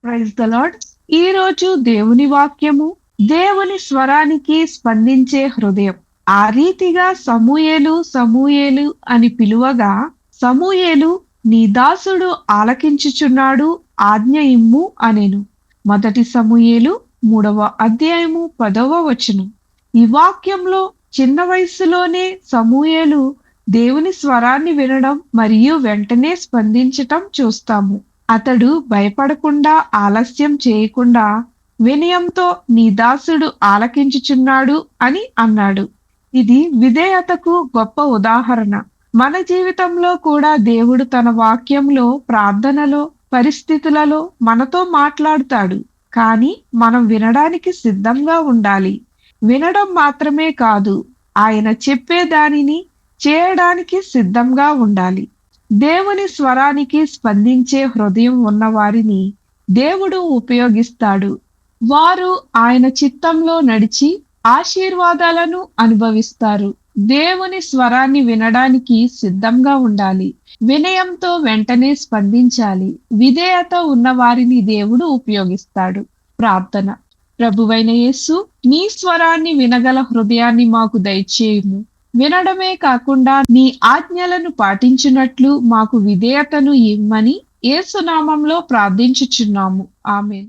Praise the lord. ఈ రోజు దేవుని వాక్యము దేవుని స్వరానికి స్పందించే హృదయం. ఆ రీతిగా సమూయేలు సమూయేలు అని పిలువగా, సమూయేలు నీ దాసుడు ఆలకించుచున్నాడు, ఆజ్ఞ ఇమ్ము అనెను. మొదటి సమూయేలు 3వ అధ్యాయము 10వ వచనం. ఈ వాక్యంలో చిన్న వయసులోనే సమూయేలు దేవుని స్వరాన్ని వినడం మరియు వెంటనే స్పందించటం చూస్తాము. అతడు భయపడకుండా, ఆలస్యం చేయకుండా వినయంతో నీ దాసుడు ఆలకించుచున్నాడు అని అన్నాడు. ఇది విధేయతకు గొప్ప ఉదాహరణ. మన జీవితంలో కూడా దేవుడు తన వాక్యంలో, ప్రార్థనలో, పరిస్థితులలో మనతో మాట్లాడుతాడు. కానీ మనం వినడానికి సిద్ధంగా ఉండాలి. వినడం మాత్రమే కాదు, ఆయన చెప్పే దానిని చేయడానికి సిద్ధంగా ఉండాలి. దేవుని స్వరానికి స్పందించే హృదయం ఉన్న వారిని దేవుడు ఉపయోగిస్తాడు. వారు ఆయన చిత్తంలో నడిచి ఆశీర్వాదాలను అనుభవిస్తారు. దేవుని స్వరాన్ని వినడానికి సిద్ధంగా ఉండాలి. వినయంతో వెంటనే స్పందించాలి. విధేయత ఉన్న వారిని దేవుడు ఉపయోగిస్తాడు. ప్రార్థన. ప్రభువైన యేసు, నీ స్వరాన్ని వినగల హృదయాన్ని మాకు దయచేయుము. వినడమే కాకుండా నీ ఆజ్ఞలను పాటించున్నట్లు మాకు విధేయతను ఇమ్మని యేసు నామంలో ప్రార్థించుచున్నాము. ఆమేన్.